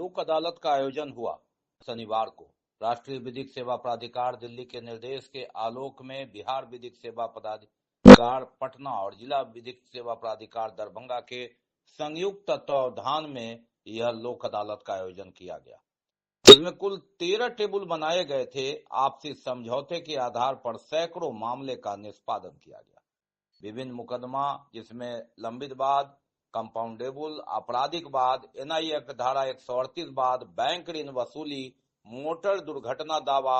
लोक अदालत का आयोजन हुआ। शनिवार को राष्ट्रीय विधिक सेवा प्राधिकार दिल्ली के निर्देश के आलोक में बिहार विधिक सेवा प्राधिकार पटना और जिला विधिक सेवा प्राधिकार दरभंगा के संयुक्त तत्वावधान में यह लोक अदालत का आयोजन किया गया। इसमें कुल 13 टेबल बनाए गए थे। आपसी समझौते के आधार पर सैकड़ों मामले का निष्पादन किया गया। विभिन्न मुकदमा जिसमें लंबित वाद, कंपाउंडेबल, आपराधिक वाद, एनआई एक्ट धारा 138 वाद, बैंक ऋण वसूली, मोटर दुर्घटना दावा,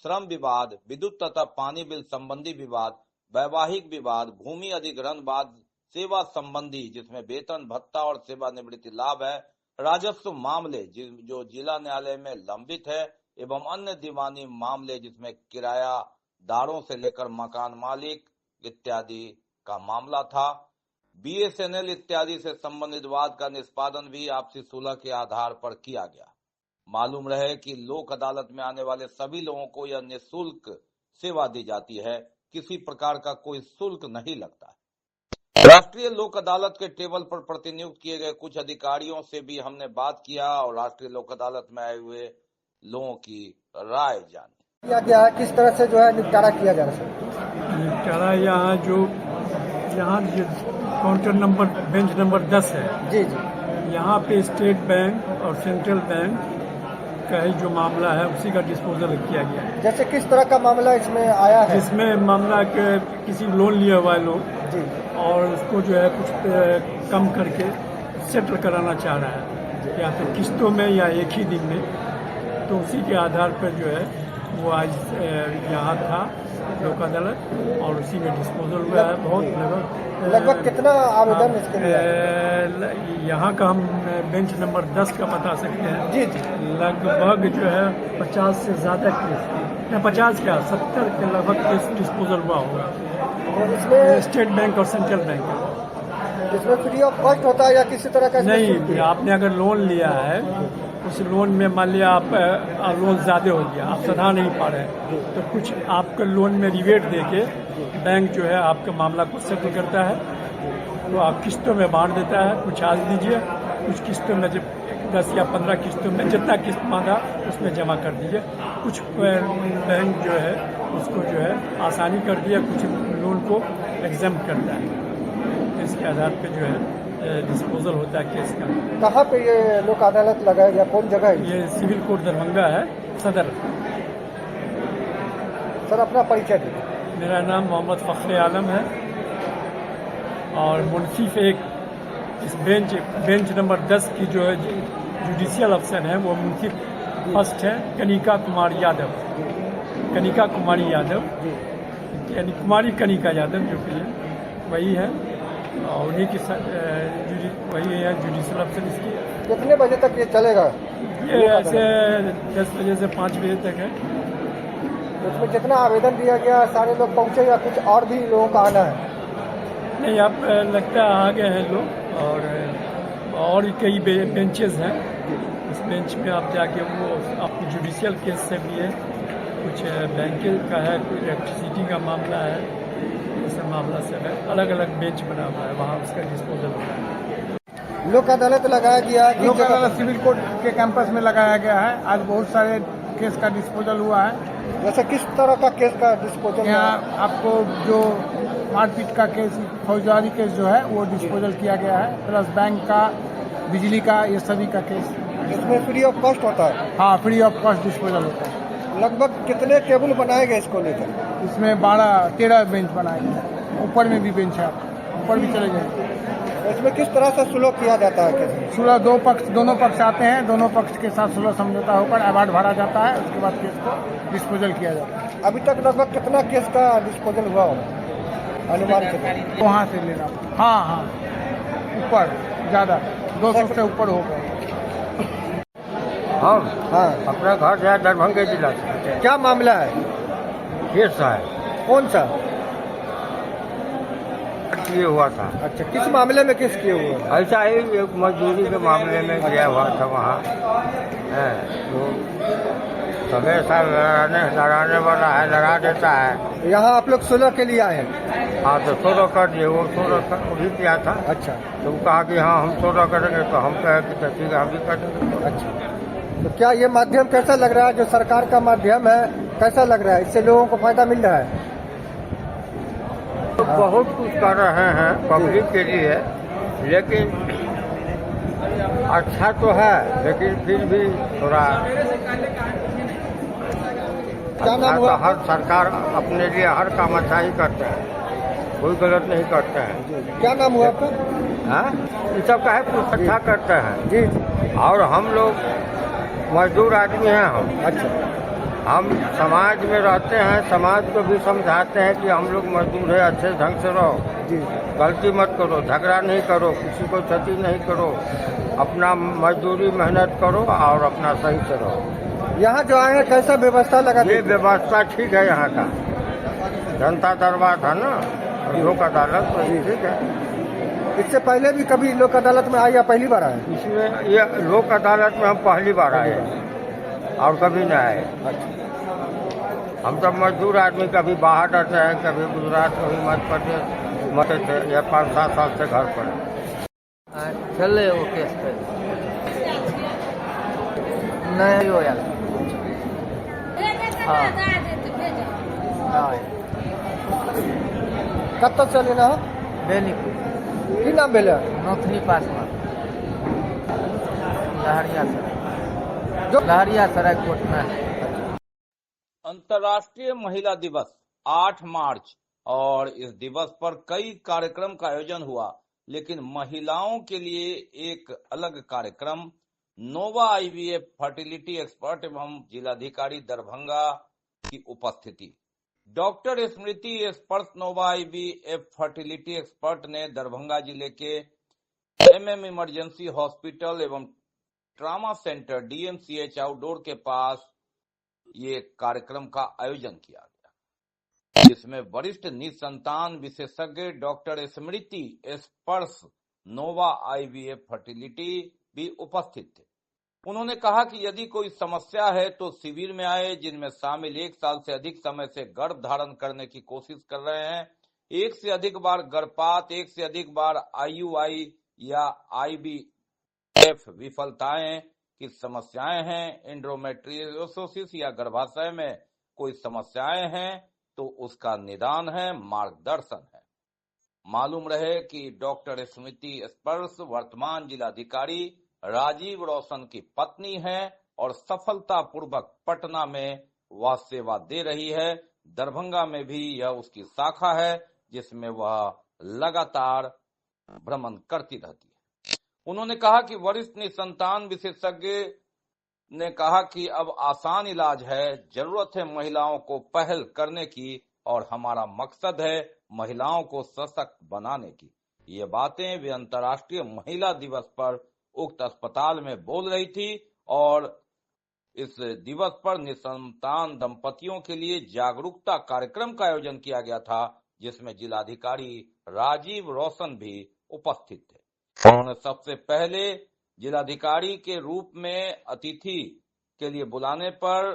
श्रम विवाद, विद्युत तथा पानी बिल संबंधी विवाद, वैवाहिक विवाद, भूमि अधिग्रहण वाद, सेवा संबंधी जिसमें वेतन भत्ता और सेवानिवृत्ति लाभ है, राजस्व मामले जो जिला न्यायालय में लंबित है एवं अन्य दीवानी मामले जिसमें किरायादारों से लेकर मकान मालिक इत्यादि का मामला था। बीएसएनएल इत्यादि से संबंधित वाद का निष्पादन भी आपसी सुलह के आधार पर किया गया। मालूम रहे कि लोक अदालत में आने वाले सभी लोगों को यह निःशुल्क सेवा दी जाती है, किसी प्रकार का कोई शुल्क नहीं लगता है। राष्ट्रीय लोक अदालत के टेबल पर प्रतिनियुक्त किए गए कुछ अधिकारियों से भी हमने बात किया और राष्ट्रीय लोक अदालत में आए हुए लोगों की राय जानी। क्या किस तरह से जो है निपटारा किया जा रहा है? निपटारा यहाँ काउंटर नंबर बेंच नंबर 10 है जी। यहाँ पे स्टेट बैंक और सेंट्रल बैंक का ही जो मामला है उसी का डिस्पोजल किया गया है। जैसे किस तरह का मामला इसमें आया है? इसमें मामला के किसी लोन लिया हुआ है लोग जी और उसको जो है कुछ कम करके सेटल कराना चाह रहा है, या तो किस्तों में या एक ही दिन में। तो उसी के आधार पर जो है वो आज यहाँ था लोक अदालत और उसी में डिस्पोजल हुआ है। बहुत लगभग कितना आवेदन इसके लिए? यहाँ का हम बेंच नंबर 10 का बता सकते हैं। जी। लगभग जो है 50 से ज्यादा केस, 50 क्या 70 के लगभग केस डिस्पोजल हुआ होगा। इसमें स्टेट बैंक और सेंट्रल बैंक। इसमें फ्री ऑफ कॉस्ट होता है या किसी तरह का? नहीं, आपने अगर लोन लिया है उस लोन में मान लिया आप लोन ज्यादा हो गया, आप सधा नहीं पा रहे, तो कुछ आपके लोन में रिबेट देके बैंक जो है आपके मामला को सेटल करता है। तो आप किस्तों में बांट देता है, कुछ आज दीजिए, कुछ किस्तों में 10 या 15 किस्तों में जितना किस्त मांगा उसमें जमा कर दीजिए। कुछ बैंक जो है उसको जो है आसानी कर दिया, कुछ लोन को एग्जाम करता है। इसके आधार पर जो है डिस्पोजल होता है केस का। कहाँ पे ये लोक अदालत लगाया गया, कौन जगह है? ये सिविल कोर्ट दरभंगा है, सदर। सर अपना परिचय दीजिए। मेरा नाम मोहम्मद फखरे आलम है और मुंसिफ एक इस बेंच नंबर 10 की जो है जुडिशियल अफसर है वो मुंसिफ फर्स्ट है कनिका कुमारी यादव। कनिका कुमारी यादव यानी कुमारी कनिका यादव जो कि वही है और उन्हीं की वही है जुडिशियल अफसर इसकी। कितने बजे तक ये चलेगा? ये ऐसे 10 बजे से 5 बजे तक है। उसमें कितना आवेदन दिया गया, सारे लोग पहुंचे या कुछ और भी लोगों का आना है? नहीं, अब लगता है आ गए हैं लोग और कई बेंचेस हैं। इस बेंच में आप जाके वो आपकी जुडिशियल केस से भी है, कुछ बैंक का है, कुछ इलेक्ट्रिसिटी का मामला है, ऐसे मामला से है। अलग अलग बेंच बना हुआ है, वहाँ उसका डिस्पोजल होता है। लोक अदालत लगाया गया? लोक अदालत सिविल कोर्ट के कैंपस में लगाया गया है। आज बहुत सारे केस का डिस्पोजल हुआ है। जैसे किस तरह का केस का डिस्पोजल? यहाँ आपको जो मारपीट का केस, फौजदारी केस जो है वो डिस्पोजल किया गया है, प्लस बैंक का, बिजली का, ये सभी का केस। इसमें फ्री ऑफ कॉस्ट होता है? हाँ, फ्री ऑफ कॉस्ट डिस्पोजल होता है। लगभग कितने टेबल बनाए गए इसको लेकर? इसमें 13 बेंच बनाए गए। ऊपर में भी बेंच है, ऊपर भी चले गए। इसमें किस तरह से सुलह किया जाता है केस? सुलह दोनों पक्ष आते हैं, दोनों पक्ष के साथ सुलह समझौता होकर अवार्ड भरा जाता है, उसके बाद केस को डिस्पोजल किया जाता है। अभी तक लगभग कितना केस का डिस्पोजल हुआ होगा अनुमान से? वहाँ से लेना। हाँ, ऊपर ज़्यादा 200 से ऊपर होगा। हम हाँ, अपना घर जो है दरभंगा जिला से। क्या मामला है? केस है, कौन सा किए हुआ था? अच्छा, किस मामले में केस किए हुए? ऐसा ही एक मजदूरी के मामले में गया हुआ था वहाँ है, तो हमेशा लड़ाने वाला है, लड़ा देता है। यहाँ आप लोग सुलह के लिए आए हैं? हाँ तो 16 कर दिए, वो 16 वो भी किया था। अच्छा तो वो कहा कि हाँ हम 16 करेंगे, तो हम कहे कि तो ठीक है हम भी कर देंगे। अच्छा। तो क्या ये माध्यम कैसा लग रहा है, जो सरकार का माध्यम है, कैसा लग रहा है? इससे लोगों को फायदा मिल रहा है? तो बहुत कुछ कर रहे हैं पब्लिक के लिए, लेकिन अच्छा तो है, लेकिन फिर भी थोड़ा क्या नाम अच्छा हुआ? तो हर सरकार अपने लिए हर काम अच्छा ही करते हैं, कोई गलत नहीं करते हैं। क्या नाम हुआ आपका? हाँ ये सब का है कुछ अच्छा करते हैं। जी। और हम लोग मजदूर आदमी हैं, हम समाज में रहते हैं, समाज को भी समझाते हैं कि हम लोग मजदूर हैं, अच्छे ढंग से रहो, जी गलती मत करो, झगड़ा नहीं करो, किसी को क्षति नहीं करो, अपना मजदूरी मेहनत करो और अपना सही से रहो। यहाँ जो आए हैं कैसा व्यवस्था लगा? ये व्यवस्था ठीक है यहाँ का, जनता दरबार था ना लोक अदालत, तो ये ठीक है। इससे पहले भी कभी लोक अदालत में आए या पहली बार आए? इसमें ये लोक अदालत में हम पहली बार आए और कभी नहीं आए। हम सब मजदूर आदमी, कभी बाहर रहते हैं, कभी गुजरात, कभी मध्य प्रदेश मध्य थे, या 5-7 साल से घर पर चले वो केस पे नहीं हो यार। हाँ कब तक चले ना? बेनीपुर की नाम भेले? नौथनी पास में लहरिया सराय कोट में। अंतर्राष्ट्रीय महिला दिवस 8 मार्च और इस दिवस पर कई कार्यक्रम का आयोजन हुआ, लेकिन महिलाओं के लिए एक अलग कार्यक्रम नोवा आईवीएफ फर्टिलिटी एक्सपर्ट एवं जिलाधिकारी दरभंगा की उपस्थिति। डॉक्टर स्मृति स्पर्श नोवा आईवीएफ फर्टिलिटी एक्सपर्ट ने दरभंगा जिले के एमएम इमरजेंसी हॉस्पिटल एवं ट्रामा सेंटर डीएमसीएच आउटडोर के पास ये कार्यक्रम का आयोजन किया गया, जिसमें वरिष्ठ निसंतान विशेषज्ञ डॉक्टर स्मृति स्पर्श नोवा आईवीएफ फर्टिलिटी भी उपस्थित थे। उन्होंने कहा कि यदि कोई समस्या है तो शिविर में आए, जिनमें शामिल 1 साल से अधिक समय से गर्भ धारण करने की कोशिश कर रहे हैं, 1 से अधिक बार गर्भपात, 1 से अधिक बार आईयूआई या आईवीएफ विफलताएं की समस्याएं हैं, एंडोमेट्रियोसिस या गर्भाशय में कोई समस्याएं हैं तो उसका निदान है, मार्गदर्शन है। मालूम रहे कि डॉक्टर स्मृति स्पर्श वर्तमान जिलाधिकारी राजीव रोशन की पत्नी है और सफलतापूर्वक पटना में वह सेवा दे रही है। दरभंगा में भी यह उसकी शाखा है, जिसमें वह लगातार भ्रमण करती रहती है। उन्होंने कहा कि वरिष्ठ निसंतान विशेषज्ञ ने कहा कि अब आसान इलाज है, जरूरत है महिलाओं को पहल करने की और हमारा मकसद है महिलाओं को सशक्त बनाने की। ये बातें वे अंतर्राष्ट्रीय महिला दिवस पर उक्त अस्पताल में बोल रही थी और इस दिवस पर निसंतान दंपतियों के लिए जागरूकता कार्यक्रम का आयोजन किया गया था, जिसमें जिलाधिकारी राजीव रोशन भी उपस्थित थे। उन्होंने सबसे पहले जिलाधिकारी के रूप में अतिथि के लिए बुलाने पर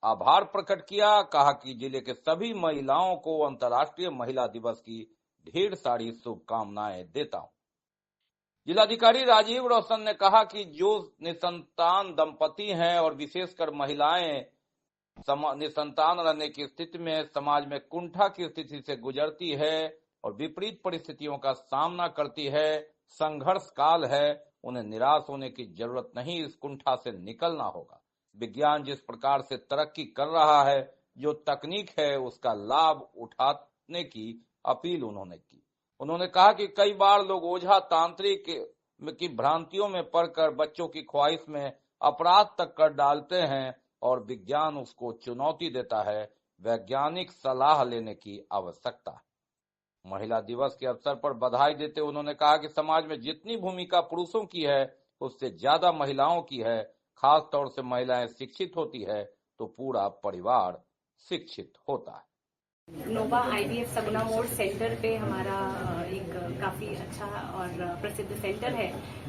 आभार प्रकट किया, कहा कि जिले के सभी महिलाओं को अंतर्राष्ट्रीय महिला दिवस की ढेर सारी शुभकामनाएं देता हूं। जिलाधिकारी राजीव रोशन ने कहा कि जो निसंतान दंपति हैं और विशेषकर महिलाएं निसंतान रहने की स्थिति में समाज में कुंठा की स्थिति से गुजरती है और विपरीत परिस्थितियों का सामना करती है, संघर्ष काल है, उन्हें निराश होने की जरूरत नहीं, इस कुंठा से निकलना होगा। विज्ञान जिस प्रकार से तरक्की कर रहा है, जो तकनीक है उसका लाभ उठाने की अपील उन्होंने की। उन्होंने कहा कि कई बार लोग ओझा तांत्रिक की भ्रांतियों में पड़कर बच्चों की ख्वाहिश में अपराध तक कर डालते हैं और विज्ञान उसको चुनौती देता है। वैज्ञानिक सलाह लेने की आवश्यकता है। महिला दिवस के अवसर पर बधाई देते उन्होंने कहा कि समाज में जितनी भूमिका पुरुषों की है उससे ज्यादा महिलाओं की है। खास तौर से महिलाएं शिक्षित होती है तो पूरा परिवार शिक्षित होता है। नोवा IVF सगुना मोड़ सेंटर पे हमारा एक काफ़ी अच्छा और प्रसिद्ध सेंटर है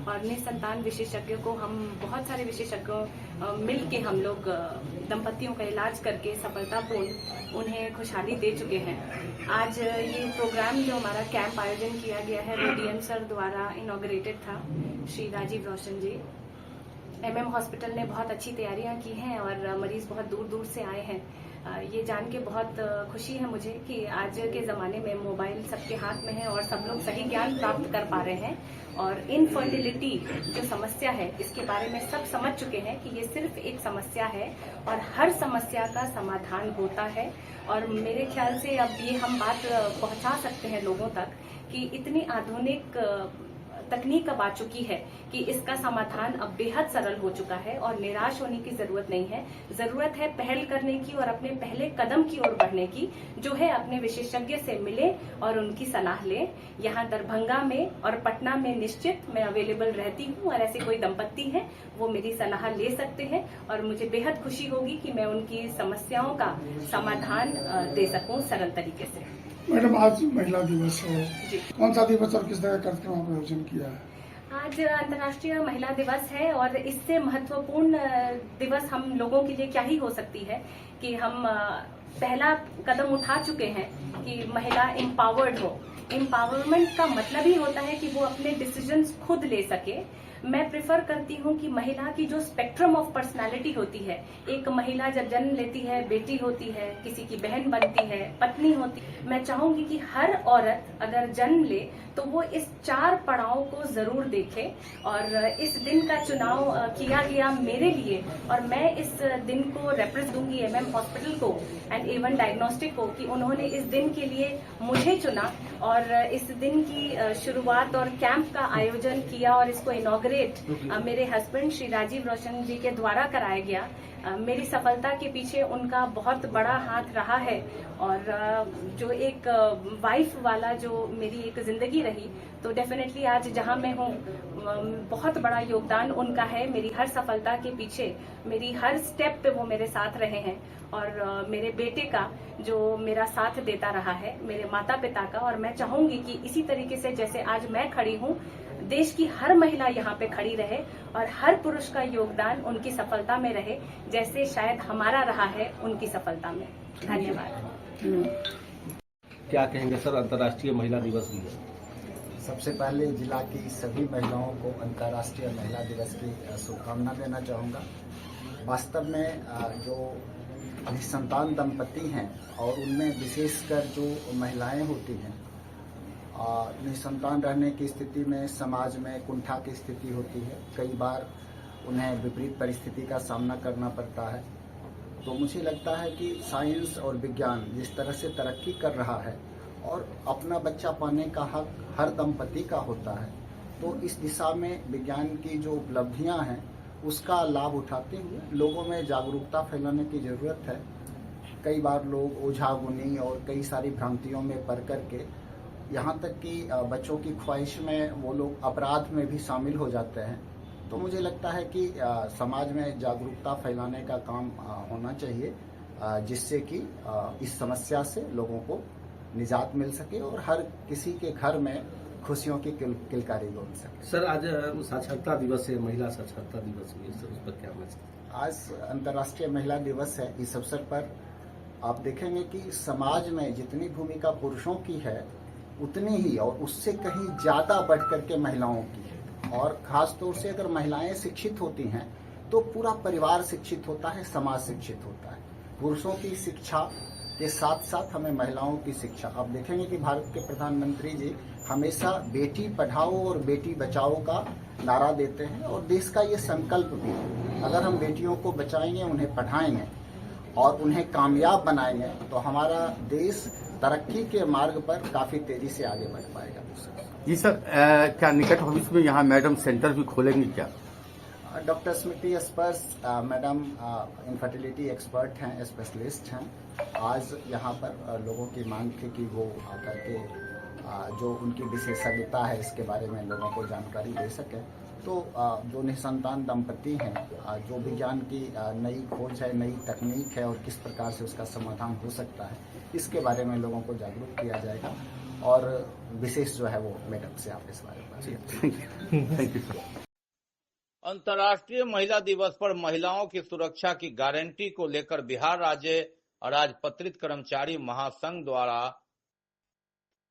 और निसंतान विशेषज्ञों को हम बहुत सारे विशेषज्ञों मिल के हम लोग दंपतियों का इलाज करके सफलतापूर्ण उन्हें खुशहाली दे चुके हैं। आज ये प्रोग्राम जो हमारा कैंप आयोजन किया गया है वो DM सर द्वारा इनॉग्रेटेड था, श्री राजीव रोशन जी। MM हॉस्पिटल ने बहुत अच्छी तैयारियां की हैं और मरीज बहुत दूर दूर से आए हैं। ये जान के बहुत खुशी है मुझे कि आज के ज़माने में मोबाइल सबके हाथ में है और सब लोग सही ज्ञान प्राप्त कर पा रहे हैं और इनफर्टिलिटी जो समस्या है इसके बारे में सब समझ चुके हैं कि ये सिर्फ एक समस्या है और हर समस्या का समाधान होता है। और मेरे ख्याल से अब ये हम बात पहुंचा सकते हैं लोगों तक कि इतनी आधुनिक तकनीक अब आ चुकी है कि इसका समाधान अब बेहद सरल हो चुका है और निराश होने की जरूरत नहीं है। जरूरत है पहल करने की और अपने पहले कदम की ओर बढ़ने की, जो है अपने विशेषज्ञ से मिले और उनकी सलाह लें। यहाँ दरभंगा में और पटना में निश्चित मैं अवेलेबल रहती हूँ और ऐसे कोई दंपत्ति हैं वो मेरी सलाह ले सकते हैं और मुझे बेहद खुशी होगी कि मैं उनकी समस्याओं का समाधान दे सकूँ सरल तरीके से। मैडम, आज महिला दिवस है, जी। कौन सा दिवस और किस तरह कार्यक्रम आपने आयोजन किया है? आज अंतर्राष्ट्रीय महिला दिवस है और इससे महत्वपूर्ण दिवस हम लोगों के लिए क्या ही हो सकती है कि हम पहला कदम उठा चुके हैं कि महिला एम्पावर्ड हो। एम्पावरमेंट का मतलब ही होता है कि वो अपने डिसीजंस खुद ले सके। मैं प्रेफर करती हूँ कि महिला की जो स्पेक्ट्रम ऑफ पर्सनालिटी होती है, एक महिला जब जन्म लेती है, बेटी होती है, किसी की बहन बनती है, पत्नी होती है, मैं चाहूंगी कि हर औरत अगर जन्म ले तो वो इस 4 पड़ाव को जरूर देखे। और इस दिन का चुनाव किया गया मेरे लिए और मैं इस दिन को रेप्रेजेंट दूंगी MM हॉस्पिटल को एंड A1 डायग्नोस्टिक को कि उन्होंने इस दिन के लिए मुझे चुना और इस दिन की शुरुआत और कैंप का आयोजन किया और इसको इनॉग्रेट मेरे हस्बैंड श्री राजीव रोशन जी के द्वारा कराया गया। मेरी सफलता के पीछे उनका बहुत बड़ा हाथ रहा है और जो एक वाइफ वाला जो मेरी एक जिंदगी रही, तो डेफिनेटली आज जहां मैं हूं बहुत बड़ा योगदान उनका है। मेरी हर सफलता के पीछे, मेरी हर स्टेप पे वो मेरे साथ रहे हैं और मेरे बेटे का जो मेरा साथ देता रहा है, मेरे माता पिता का। और मैं चाहूंगी कि इसी तरीके से जैसे आज मैं खड़ी हूँ, देश की हर महिला यहाँ पे खड़ी रहे और हर पुरुष का योगदान उनकी सफलता में रहे, जैसे शायद हमारा रहा है उनकी सफलता में। धन्यवाद। क्या कहेंगे सर, अंतर्राष्ट्रीय महिला दिवस भी है? सबसे पहले जिला की सभी महिलाओं को अंतर्राष्ट्रीय महिला दिवस की शुभकामना देना चाहूँगा। वास्तव में जो निसंतान दंपति हैं और उनमें विशेषकर जो महिलाएं होती हैं, निसंतान रहने की स्थिति में समाज में कुंठा की स्थिति होती है। कई बार उन्हें विपरीत परिस्थिति का सामना करना पड़ता है। तो मुझे लगता है कि साइंस और विज्ञान जिस तरह से तरक्की कर रहा है और अपना बच्चा पाने का हक हर दंपति का होता है, तो इस दिशा में विज्ञान की जो उपलब्धियां हैं उसका लाभ उठाते हुए लोगों में जागरूकता फैलाने की ज़रूरत है। कई बार लोग ओझा गुनी और कई सारी भ्रांतियों में पड़ करके यहाँ तक कि बच्चों की ख्वाहिश में वो लोग अपराध में भी शामिल हो जाते हैं। तो मुझे लगता है कि समाज में जागरूकता फैलाने का काम होना चाहिए, जिससे कि इस समस्या से लोगों को निजात मिल सके और हर किसी के घर में खुशियों की किलकारी बोल सके। सर, आज साक्षरता दिवस है, महिला साक्षरता दिवस भी है, उस पर क्या मैसेज? आज अंतर्राष्ट्रीय महिला दिवस है। इस अवसर पर आप देखेंगे कि समाज में जितनी भूमिका पुरुषों की है उतनी ही और उससे कहीं ज़्यादा बढ़ करके महिलाओं की है। और ख़ास तौर से अगर महिलाएं शिक्षित होती हैं तो पूरा परिवार शिक्षित होता है, समाज शिक्षित होता है। पुरुषों की शिक्षा के साथ साथ हमें महिलाओं की शिक्षा, आप देखेंगे कि भारत के प्रधानमंत्री जी हमेशा बेटी पढ़ाओ और बेटी बचाओ का नारा देते हैं और देश का ये संकल्प भी है। अगर हम बेटियों को बचाएंगे, उन्हें पढ़ाएंगे और उन्हें कामयाब बनाएंगे तो हमारा देश तरक्की के मार्ग पर काफी तेजी से आगे बढ़ पाएगा। जी सर, क्या निकट भविष्य में यहाँ मैडम सेंटर भी खोलेंगे क्या? डॉक्टर स्मृति स्पर्श मैडम इनफर्टिलिटी एक्सपर्ट हैं, स्पेशलिस्ट हैं। आज यहाँ पर लोगों की मांग थी कि वो आकर के जो उनकी विशेषज्ञता है इसके बारे में लोगों को जानकारी दे सकें। तो जो निसंतान दंपति हैं, जो विज्ञान की नई खोज है, नई तकनीक है और किस प्रकार से उसका समाधान हो सकता है, इसके बारे में लोगों को जागरूक किया जाएगा। और विशेष जो है वो मैडम से आप इस बारे में बात करें। अंतर्राष्ट्रीय महिला दिवस पर महिलाओं की सुरक्षा की गारंटी को लेकर बिहार राज्य अराजपत्रित कर्मचारी महासंघ द्वारा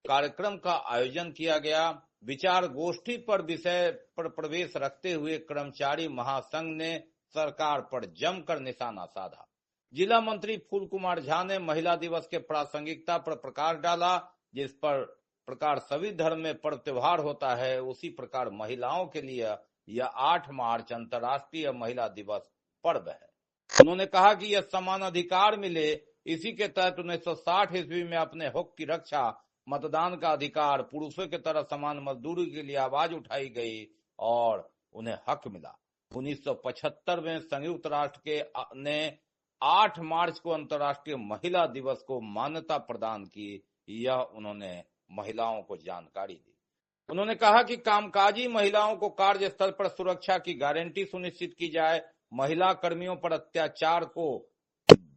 कार्यक्रम का आयोजन किया गया। विचार गोष्ठी पर विषय पर प्रवेश रखते हुए कर्मचारी महासंघ ने सरकार पर जमकर निशाना साधा। जिला मंत्री फूल कुमार झा ने महिला दिवस के प्रासंगिकता पर प्रकाश डाला। जिस प्रकार सभी धर्म में पर्व त्योहार होता है, उसी प्रकार महिलाओं के लिए यह 8 मार्च अंतर्राष्ट्रीय महिला दिवस पर्व है। उन्होंने कहा कि यह समान अधिकार मिले, इसी के तहत 1960 ईस्वी में अपने हक की रक्षा, मतदान का अधिकार, पुरुषों की तरह समान मजदूरी के लिए आवाज उठाई गई और उन्हें हक मिला। 1975 में संयुक्त राष्ट्र ने 8 मार्च को अंतर्राष्ट्रीय महिला दिवस को मान्यता प्रदान की। यह उन्होंने महिलाओं को जानकारी दी। उन्होंने कहा कि कामकाजी महिलाओं को कार्यस्थल पर सुरक्षा की गारंटी सुनिश्चित की जाए, महिला कर्मियों पर अत्याचार को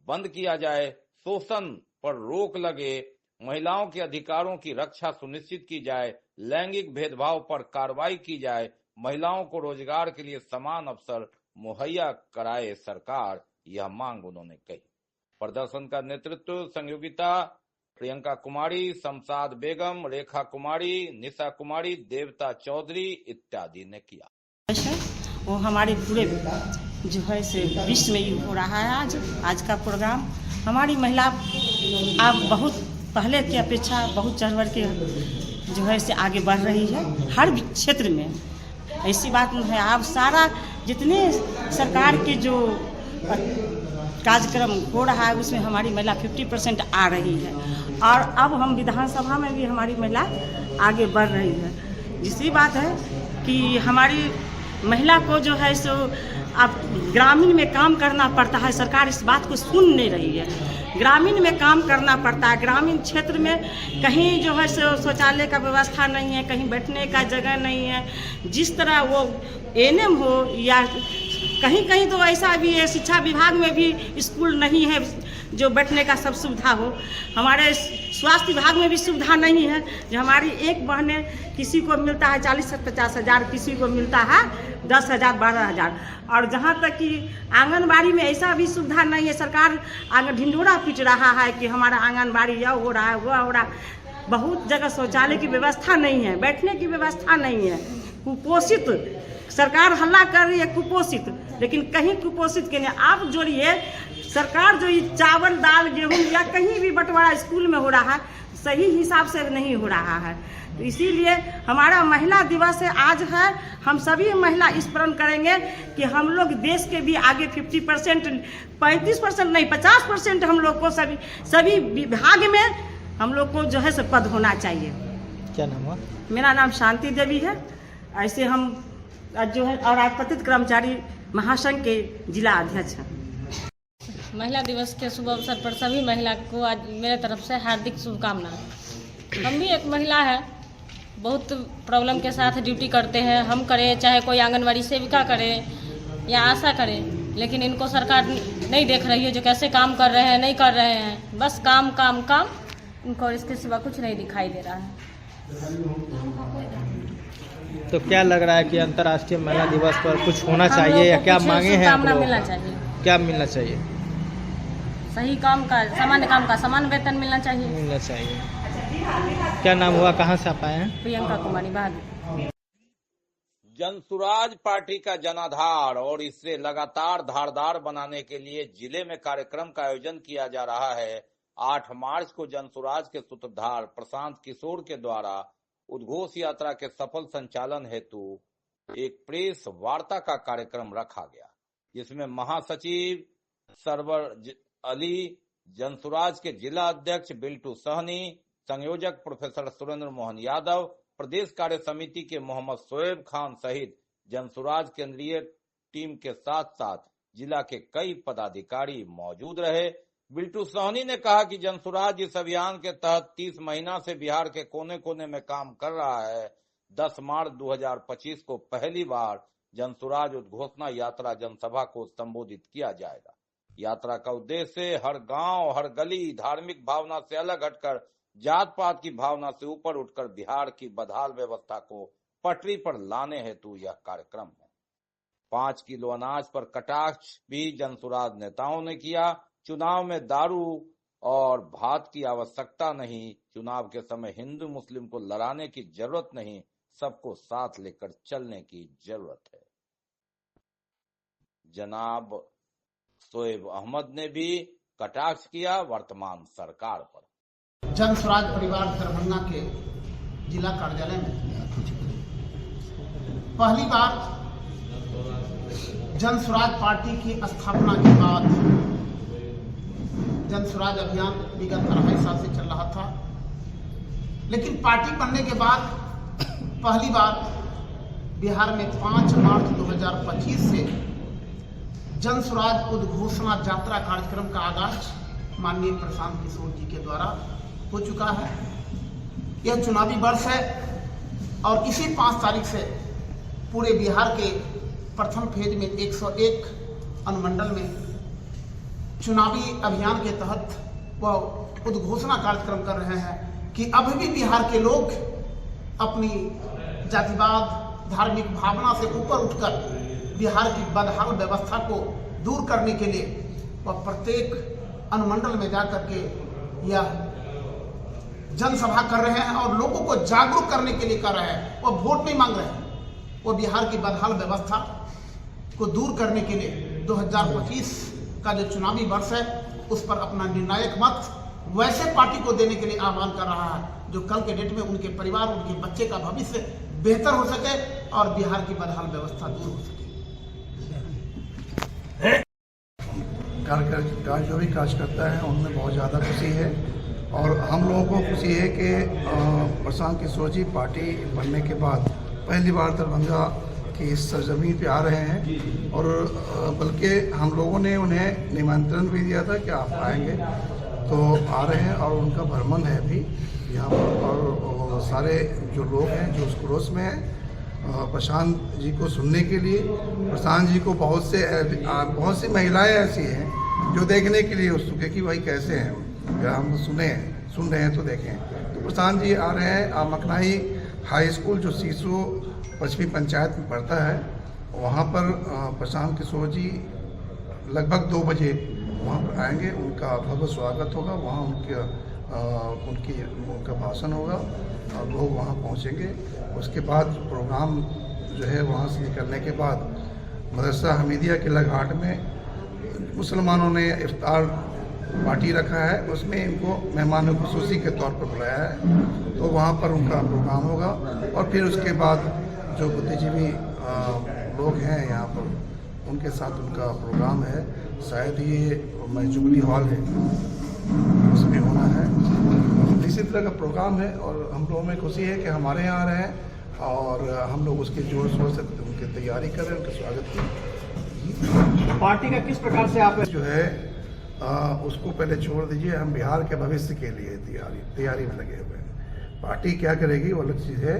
बंद किया जाए, शोषण पर रोक लगे, महिलाओं के अधिकारों की रक्षा सुनिश्चित की जाए, लैंगिक भेदभाव पर कार्रवाई की जाए, महिलाओं को रोजगार के लिए समान अवसर मुहैया कराए सरकार, यह मांग उन्होंने कही। प्रदर्शन का नेतृत्व संयोगिता प्रियंका कुमारी, शमशाद बेगम, रेखा कुमारी, निशा कुमारी, देवता चौधरी इत्यादि ने किया। वो हमारे पूरे जो है से विश्व में ही हो रहा है। आज का प्रोग्राम हमारी महिला अब बहुत पहले की अपेक्षा बहुत चढ़ बढ़ के जो है से आगे बढ़ रही है। हर क्षेत्र में ऐसी बात नहीं है। अब सारा जितने सरकार के जो कार्यक्रम हो रहा है उसमें हमारी महिला 50% आ रही है और अब हम विधानसभा में भी हमारी महिला आगे बढ़ रही है। दूसरी बात है कि हमारी महिला को जो है सो अब ग्रामीण में काम करना पड़ता है। सरकार इस बात को सुन नहीं रही है। ग्रामीण में काम करना पड़ता है। ग्रामीण क्षेत्र में कहीं जो है सो शौचालय का व्यवस्था नहीं है, कहीं बैठने का जगह नहीं है। जिस तरह वो एएनएम हो या कहीं कहीं तो ऐसा भी है, शिक्षा विभाग में भी स्कूल नहीं है जो बैठने का सब सुविधा हो। हमारे स्वास्थ्य विभाग में भी सुविधा नहीं है। जो हमारी एक बहने किसी को मिलता है 40 से 50 हज़ार, किसी को मिलता है 10 हज़ार 12 हज़ार। और जहाँ तक कि आंगनबाड़ी में ऐसा भी सुविधा नहीं है। सरकार आगे ढिंढोरा पीट रहा है कि हमारा आंगनबाड़ी यह हो रहा है वह हो रहा है। बहुत जगह शौचालय की व्यवस्था नहीं है, बैठने की व्यवस्था नहीं है। कुपोषित सरकार हल्ला कर रही है कुपोषित, लेकिन कहीं कुपोषित के नहीं। आप जोड़िए सरकार जो ये चावल दाल गेहूं या कहीं भी बंटवारा स्कूल में हो रहा है सही हिसाब से नहीं हो रहा है। तो इसीलिए हमारा महिला दिवस है आज है। हम सभी महिला इस प्रण करेंगे कि हम लोग देश के भी आगे 50% 35% नहीं 50% हम लोग को सभी विभाग में हम लोग को जो है सब पद होना चाहिए। क्या नाम हुआ? मेरा नाम शांति देवी है। ऐसे हम जो है और अराजपत्रित कर्मचारी महासंघ के जिला अध्यक्ष हैं। महिला दिवस के शुभ अवसर पर सभी महिला को आज मेरे तरफ से हार्दिक शुभकामनाएं। हम भी एक महिला है, बहुत प्रॉब्लम के साथ ड्यूटी करते हैं। हम करें चाहे कोई आंगनवाड़ी सेविका करे या आशा करे, लेकिन इनको सरकार नहीं देख रही है जो कैसे काम कर रहे हैं, नहीं कर रहे हैं। बस काम काम काम, इनको इसके सिवा कुछ नहीं दिखाई दे रहा है। तो क्या लग रहा है कि अंतर्राष्ट्रीय महिला दिवस पर कुछ होना चाहिए या क्या मांगे हैं आप लोगों? मिलना चाहिए। क्या मिलना चाहिए? सही काम का समान वेतन मिलना चाहिए। क्या नाम हुआ, कहाँ से आप आए हैं? प्रियंका कुमारी बहादुर। जनसुराज पार्टी का जनाधार और इसे लगातार धारदार बनाने के लिए जिले में कार्यक्रम का आयोजन किया जा रहा है। 8 मार्च को जनसुराज के सूत्रधार प्रशांत किशोर के द्वारा उद्घोष यात्रा के सफल संचालन हेतु एक प्रेस वार्ता का कार्यक्रम रखा गया, जिसमें महासचिव सरवर अली, जनसुराज के जिला अध्यक्ष बिल्टू सहनी, संयोजक प्रोफेसर सुरेंद्र मोहन यादव, प्रदेश कार्य समिति के मोहम्मद शोएब खान सहित जनसुराज केंद्रीय टीम के साथ साथ जिला के कई पदाधिकारी मौजूद रहे। बिल्टू सोहनी ने कहा कि जनसुराज इस अभियान के तहत 30 महीना से बिहार के कोने कोने में काम कर रहा है। 10 मार्च 2025 को पहली बार जनसुराज उद्घोषणा यात्रा जनसभा को संबोधित किया जाएगा। यात्रा का उद्देश्य हर गांव, हर गली धार्मिक भावना से अलग हटकर जात पात की भावना से ऊपर उठकर बिहार की बदहाल व्यवस्था को पटरी पर लाने हेतु यह कार्यक्रम है। 5 किलो अनाज पर कटाक्ष भी जनसुराज नेताओं ने किया। चुनाव में दारू और भात की आवश्यकता नहीं, चुनाव के समय हिंदू मुस्लिम को लड़ाने की जरूरत नहीं, सबको साथ लेकर चलने की जरूरत है। जनाब शोएब अहमद ने भी कटाक्ष किया वर्तमान सरकार पर। जनसुराज परिवार दरभंगा के जिला कार्यालय में पहली बार जनसुराज पार्टी की स्थापना के बाद जनसुराज अभियान विगत 2.5 साल से चल रहा था, लेकिन पार्टी बनने के बाद पहली बार बिहार में 5 मार्च 2025 से जनसुराज उद्घोषणा यात्रा कार्यक्रम का आगाज माननीय प्रशांत किशोर जी के द्वारा हो चुका है। यह चुनावी वर्ष है और इसी 5 तारीख से पूरे बिहार के प्रथम फेज में 101 अनुमंडल में चुनावी अभियान के तहत वह उद्घोषणा कार्यक्रम कर रहे हैं कि अभी भी बिहार के लोग अपनी जातिवाद धार्मिक भावना से ऊपर उठकर बिहार की बदहाल व्यवस्था को दूर करने के लिए वह प्रत्येक अनुमंडल में जाकर के यह जनसभा कर रहे हैं और लोगों को जागरूक करने के लिए कर रहे हैं। वह वोट नहीं मांग रहे हैं, वो बिहार की बदहाल व्यवस्था को दूर करने के लिए 2025 का जो चुनावी वर्ष है उस पर अपना निर्णायक मत वैसे पार्टी को देने के लिए आह्वान कर रहा है जो कल के डेट में उनके परिवार, उनके बच्चे का भविष्य बेहतर हो सके और बिहार की बदहाल व्यवस्था दूर हो सके। जो भी कार्यकर्ता है उनमें बहुत ज़्यादा खुशी है और हम लोगों को खुशी है कि प्रशांत किशोर जी पार्टी बनने के बाद पहली बार दरभंगा की इस सरजमीन पे आ रहे हैं और बल्कि हम लोगों ने उन्हें निमंत्रण भी दिया था कि आप आएंगे, तो आ रहे हैं और उनका भ्रमण है अभी यहाँ पर और सारे जो लोग हैं जो उस क्रोश में हैं प्रशांत जी को सुनने के लिए। प्रशांत जी को बहुत सी महिलाएं ऐसी हैं जो देखने के लिए उत्सुक है कि भाई कैसे हैं, या हम सुन रहे हैं तो देखें। तो प्रशांत जी आ रहे हैं। मकनाई हाई स्कूल जो सीसो पश्चिमी पंचायत में पढ़ता है वहाँ पर प्रशांत किशोर जी लगभग 2 बजे वहाँ पर आएंगे। उनका भव्य स्वागत होगा, वहाँ उनका भाषण होगा और लोग वहाँ पहुँचेंगे। उसके बाद प्रोग्राम जो है वहाँ से निकलने के बाद मदरसा हमीदिया किला घाट में मुसलमानों ने इफ्तार पार्टी रखा है, उसमें इनको मेहमान खुसूसी के तौर पर बुलाया है, तो वहाँ पर उनका प्रोग्राम होगा। और फिर उसके बाद जो बुद्धिजीवी लोग हैं यहाँ पर उनके साथ उनका प्रोग्राम है, शायद ये जुबली हॉल है उसमें होना है। इसी तरह का प्रोग्राम है और हम लोगों में खुशी है कि हमारे यहाँ आ रहे हैं और हम लोग उसके जोर शोर से उनकी तैयारी कर रहे हैं, उनके स्वागत की। पार्टी का किस प्रकार से आप जो है उसको पहले छोड़ दीजिए, हम बिहार के भविष्य के लिए तैयारी में लगे हुए हैं। पार्टी क्या करेगी वो अलग चीज़ है।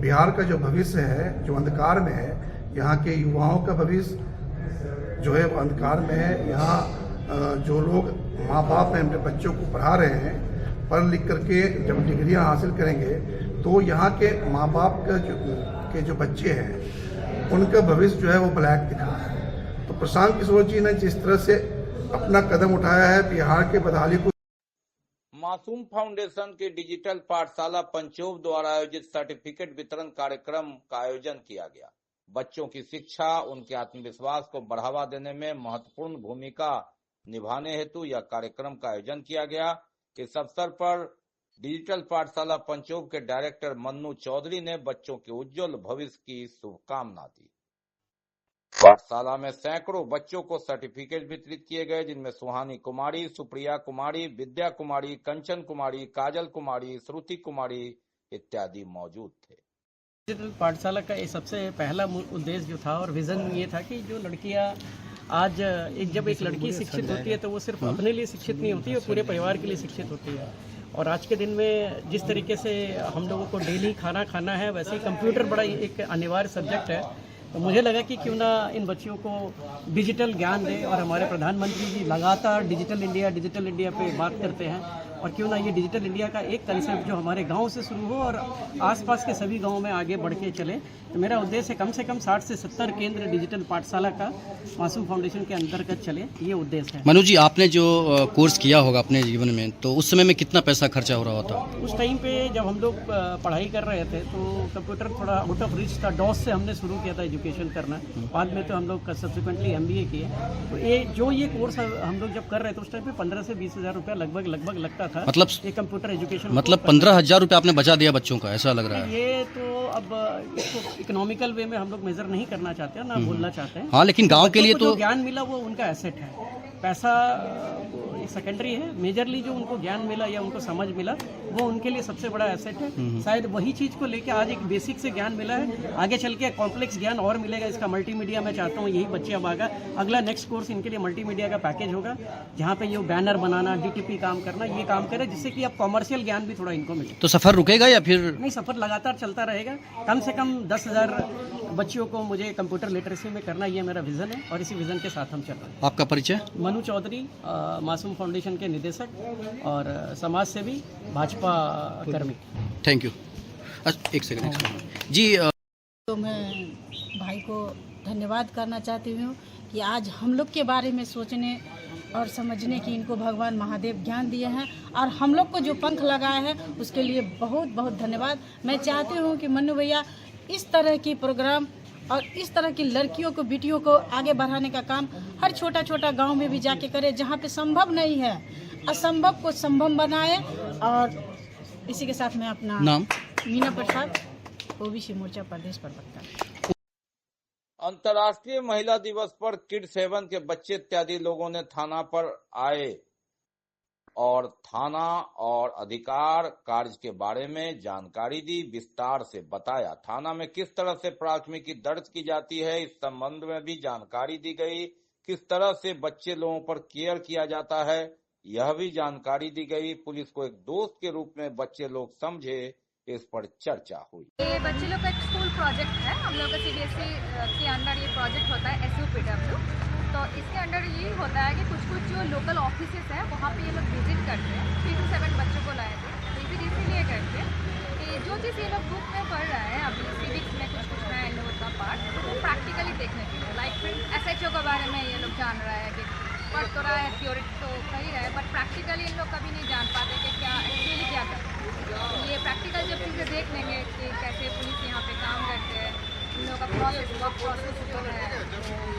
बिहार का जो भविष्य है जो अंधकार में है, यहाँ के युवाओं का भविष्य जो है वो अंधकार में है। यहाँ जो लोग माँ बाप हैं अपने बच्चों को पढ़ा रहे हैं, पढ़ लिख करके जब डिग्रियां हासिल करेंगे तो यहाँ के माँ बाप के जो बच्चे हैं उनका भविष्य जो है वो ब्लैक दिख रहा है। तो प्रशांत किशोर जी ने जिस तरह से अपना कदम उठाया है बिहार के बदहाली को। मासूम फाउंडेशन के डिजिटल पाठशाला पंचोब द्वारा आयोजित सर्टिफिकेट वितरण कार्यक्रम का आयोजन किया गया। बच्चों की शिक्षा, उनके आत्मविश्वास को बढ़ावा देने में महत्वपूर्ण भूमिका निभाने हेतु यह कार्यक्रम का आयोजन किया गया। इस अवसर पर डिजिटल पाठशाला पंचोब के डायरेक्टर मन्नू चौधरी ने बच्चों के उज्जवल भविष्य की शुभकामना दी। पाठशाला में सैकड़ों बच्चों को सर्टिफिकेट वितरित किए गए, जिनमें सुहानी कुमारी, सुप्रिया कुमारी, विद्या कुमारी, कंचन कुमारी, काजल कुमारी, श्रुति कुमारी इत्यादि मौजूद थे। डिजिटल पाठशाला का ये सबसे पहला उद्देश्य जो था और विजन ये था कि जो लड़कियां आज जब एक लड़की शिक्षित होती है तो वो सिर्फ अपने लिए शिक्षित नहीं होती है, पूरे परिवार के लिए शिक्षित होती है। और आज के दिन में जिस तरीके से हम लोगों को डेली खाना खाना है, वैसे ही कंप्यूटर बड़ा एक अनिवार्य सब्जेक्ट है। तो मुझे लगा कि क्यों ना इन बच्चियों को डिजिटल ज्ञान दें, और हमारे प्रधानमंत्री जी लगातार डिजिटल इंडिया पे बात करते हैं, और क्यों ना ये डिजिटल इंडिया का एक कंसेप्ट जो हमारे गांव से शुरू हो और आसपास के सभी गांवों में आगे बढ़ के चले। तो मेरा उद्देश्य है कम से कम 60 से 70 केंद्र डिजिटल पाठशाला का मासूम फाउंडेशन के अंतर्गत चले, ये उद्देश्य है। मनु जी, आपने जो कोर्स किया होगा अपने जीवन में, तो उस समय में कितना पैसा खर्चा हो रहा होता? उस टाइम पे जब हम लोग पढ़ाई कर रहे थे तो कंप्यूटर थोड़ा आउट ऑफ रिच था। डॉस से हमने शुरू किया था एजुकेशन करना, बाद में तो हम लोग सब्सिक्वेंटली MBA किए। तो ये कोर्स हम लोग जब कर रहे थे उस टाइम पे 15 से 20 हज़ार रुपया लगभग लगता था। मतलब ये कंप्यूटर एजुकेशन, मतलब 15,000 रुपया आपने बचा दिया बच्चों का, ऐसा लग रहा है। ये तो अब इसको इकोनॉमिकल वे में हम लोग मेजर नहीं करना चाहते हैं, ना बोलना चाहते हैं। हाँ, लेकिन गांव के लिए तो ज्ञान मिला वो उनका एसेट है। पैसा सेकेंडरी है, मेजरली जो उनको ज्ञान मिला या उनको समझ मिला वो उनके लिए सबसे बड़ा एसेट है। शायद वही चीज को लेके आज एक बेसिक से ज्ञान मिला है, आगे चल के कॉम्प्लेक्स ज्ञान और मिलेगा। इसका मल्टीमीडिया मैं चाहता हूँ, यही बच्चे अब आगा अगला नेक्स्ट कोर्स इनके लिए मल्टीमीडिया का पैकेज होगा, जहाँ पे ये बैनर बनाना, DTP काम करना, ये काम करे, जिससे कि अब कॉमर्शियल ज्ञान भी थोड़ा इनको मिले। तो सफर रुकेगा या फिर नहीं, सफर लगातार चलता रहेगा। कम से कम 10,000 बच्चियों को मुझे कंप्यूटर लिटरेसी में करना, ये मेरा विजन है, और इसी विजन के साथ हम चल रहे हैं। आपका परिचय? मनु चौधरी, मासूम फाउंडेशन के निदेशक और समाज सेवी, भाजपा कर्मी। Thank you. एक सेकंड जी। तो मैं भाई को धन्यवाद करना चाहती हूँ कि आज हम लोग के बारे में सोचने और समझने की इनको भगवान महादेव ज्ञान दिए हैं, और हम लोग को जो पंख लगाए हैं उसके लिए बहुत बहुत धन्यवाद। मैं चाहती हूँ कि मनु भैया इस तरह की प्रोग्राम और इस तरह की लड़कियों को, बेटियों को आगे बढ़ाने का काम हर छोटा छोटा गांव में भी जाके करे, जहाँ पे संभव नहीं है, असंभव को संभव बनाए। और इसी के साथ मैं अपना नाम मीना प्रसाद, OBC मोर्चा प्रदेश प्रवक्ता। अंतर्राष्ट्रीय महिला दिवस पर किड्स हेवन के बच्चे इत्यादि लोगों ने थाना पर आए और थाना और अधिकार कार्य के बारे में जानकारी दी, विस्तार से बताया। थाना में किस तरह से प्राथमिकी दर्ज की जाती है, इस संबंध में भी जानकारी दी गई। किस तरह से बच्चे लोगों पर केयर किया जाता है, यह भी जानकारी दी गई। पुलिस को एक दोस्त के रूप में बच्चे लोग समझे, इस पर चर्चा हुई। ये बच्चे लोग का एक स्कूल प्रोजेक्ट है, हम लोग का CBSE के अंदर ये प्रोजेक्ट होता है SUPW। तो इसके अंडर ये होता है कि कुछ जो लोकल ऑफिसेस है वहाँ पे ये लोग विजिट करते हैं। 3 से 7 बच्चों को लाए थे। विजिट इसीलिए करते हैं कि जो चीज़ ये लोग बुक में पढ़ रहे हैं, अभी सिविक्स में कुछ है इन लोगों का पार्ट, तो वो प्रैक्टिकली देखने के लिए, लाइक SHO के बारे में ये लोग जान रहा है कि पढ़ तो रहा है, थ्योरी तो सही रहा है, बट प्रैक्टिकली इन लोग कभी नहीं जान पाते कि क्या एक्चुअली क्या करते हैं। ये प्रैक्टिकल जब चीज़ें देख लेंगे कि कैसे पुलिस यहाँ पे काम करते हैं, इन लोगों का प्रोसेस, वर्क प्रोसेस जो है,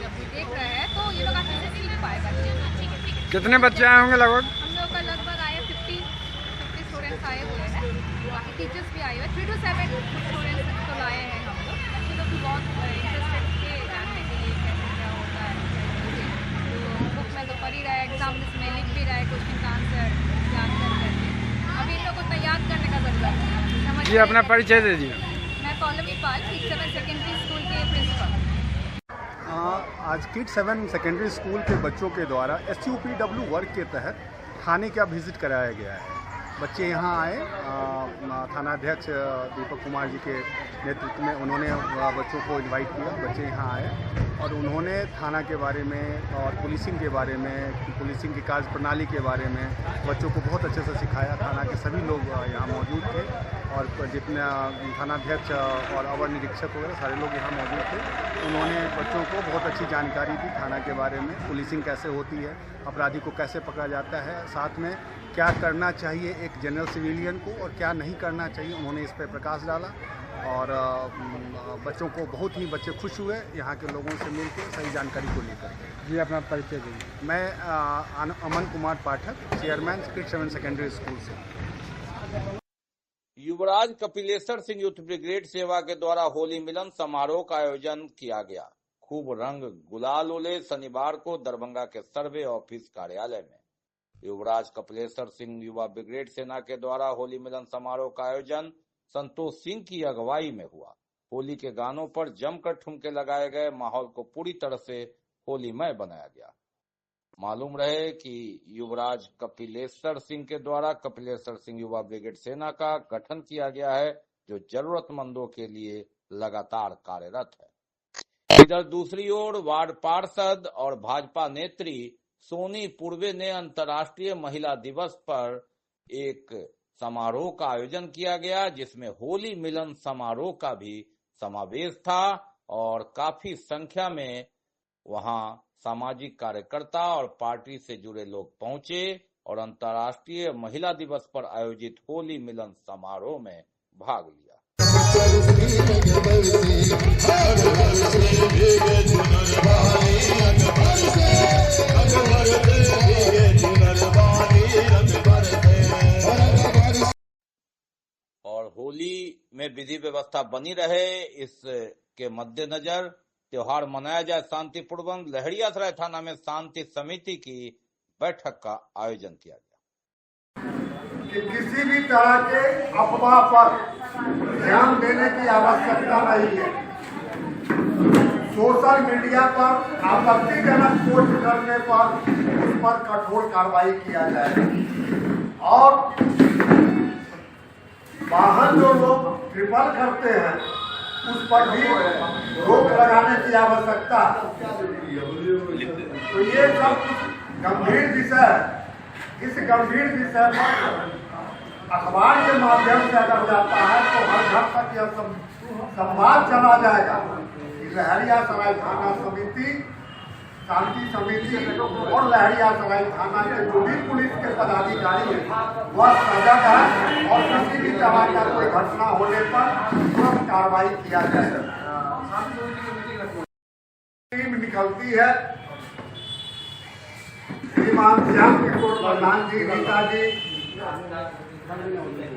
जब भी देख रहे हैं तो ये लोग अच्छे से सीख पाएगा। ठीक है। कितने बच्चे आए होंगे लगभग? हम लोग का लगभग आए 50 स्टूडेंट्स आए हुए हैं, बाकी टीचर्स भी आए हुए हैं। 3 से 7 स्टूडेंट्स तो लाए हैं हम लोग। बच्चे लोग भी बहुत इंटरेस्टेड थे जानने के लिए कैसे क्या होता है। तो बुक में तो पढ़ ही रहा है, एग्जाम में लिख भी रहा है, क्वेश्चन का आंसर याद करके। अभी इन लोग को तैयार करने का जरूरत है। जी, अपना परिचय दे दीजिए। मैं पौलमी पाल, 6-7 सेकेंडरी स्कूल के प्रिंसिपल। आज किड्स हेवन सेकेंडरी स्कूल के बच्चों के द्वारा SUPW वर्क के तहत थाने का विजिट कराया गया है। बच्चे यहाँ आए, थानाध्यक्ष दीपक कुमार जी के नेतृत्व में उन्होंने बच्चों को इनवाइट किया। बच्चे यहाँ आए और उन्होंने थाना के बारे में और पुलिसिंग के बारे में, पुलिसिंग की कार्य प्रणाली के बारे में बच्चों को बहुत अच्छे से सिखाया। थाना के सभी लोग यहाँ मौजूद थे और जितने थानाध्यक्ष और अवर निरीक्षक वगैरह सारे लोग यहाँ मौजूद थे। उन्होंने बच्चों को बहुत अच्छी जानकारी दी थाना के बारे में, पुलिसिंग कैसे होती है, अपराधी को कैसे पकड़ा जाता है, साथ में क्या करना चाहिए एक जनरल सिविलियन को और क्या नहीं करना चाहिए, उन्होंने इस पर प्रकाश डाला। और बच्चों को बहुत ही बच्चे खुश हुए यहाँ के लोगों से मिलकर सही जानकारी को लेकर। जी, अपना परिचय दीजिए। मैं Aman Kumar Pathak, chairman kids heaven secondary school से। युवराज कपिलेश्वर सिंह यूथ ब्रिगेड सेवा के द्वारा होली मिलन समारोह का आयोजन किया गया। खूब रंग गुलाल उड़े। शनिवार को दरभंगा के सर्वे ऑफिस कार्यालय में युवराज कपिलेश्वर सिंह युवा ब्रिगेड सेना के द्वारा होली मिलन समारोह का आयोजन संतोष सिंह की अगुवाई में हुआ। होली के गानों पर जमकर ठुमके लगाए गए। माहौल को पूरी तरह से होलीमय बनाया गया। मालूम रहे कि युवराज कपिलेश्वर सिंह के द्वारा कपिलेश्वर सिंह युवा ब्रिगेड सेना का गठन किया गया है, जो जरूरतमंदों के लिए लगातार कार्यरत है। इधर दूसरी ओर वार्ड पार्षद और भाजपा नेत्री सोनी पूर्वे ने अंतर्राष्ट्रीय महिला दिवस पर एक समारोह का आयोजन किया गया, जिसमें होली मिलन समारोह का भी समावेश था और काफी संख्या में वहां सामाजिक कार्यकर्ता और पार्टी से जुड़े लोग पहुंचे और अंतर्राष्ट्रीय महिला दिवस पर आयोजित होली मिलन समारोह में भाग लिया। और होली में विधि व्यवस्था बनी रहे, इसके मद्देनजर त्योहार मनाया जाए शांतिपूर्वक। लहरियासराय थाना में शांति समिति की बैठक का आयोजन किया गया। कि किसी भी तरह के अफवाह पर ध्यान देने की आवश्यकता नहीं है। सोशल मीडिया पर आपत्तिजनक पोस्ट करने पर उस पर कठोर कार्रवाई किया जाए और बाहर जो लोग ट्रिपल करते हैं उस पर भी रोक लगाने की आवश्यकता। तो ये सब गंभीर विषय है। इस गंभीर विषय पर अखबार के माध्यम से अगर जाता है तो हर घर तक यह संवाद चला जाएगा कि लहरियासराय थाना समिति, शांति समिति और लहरियासराय थाना के जो भी पुलिस के पदाधिकारी हैं वह सजग है और किसी भी तरह का कोई घटना होने पर तुरंत कार्रवाई किया जाए। टीम निकलती है, श्रीमान श्याम किशोर प्रधान जी, रीता जी,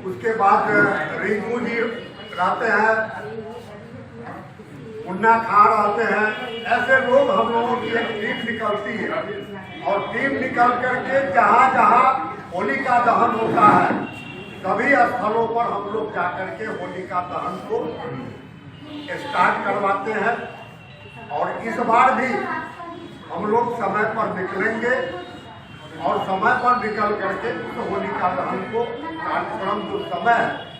उसके बाद रिंकू जी रहते हैं, मुन्ना खान रहते हैं। ऐसे लोग हम लोगों की एक टीम निकलती है और टीम निकल करके जहाँ जहाँ होलिका दहन होता है सभी स्थलों पर हम लोग जाकर के होलिका दहन को स्टार्ट करवाते हैं। और इस बार भी हम लोग समय पर निकलेंगे और समय पर निकल करके उस होलिका दहन को कार्यक्रम जो समय है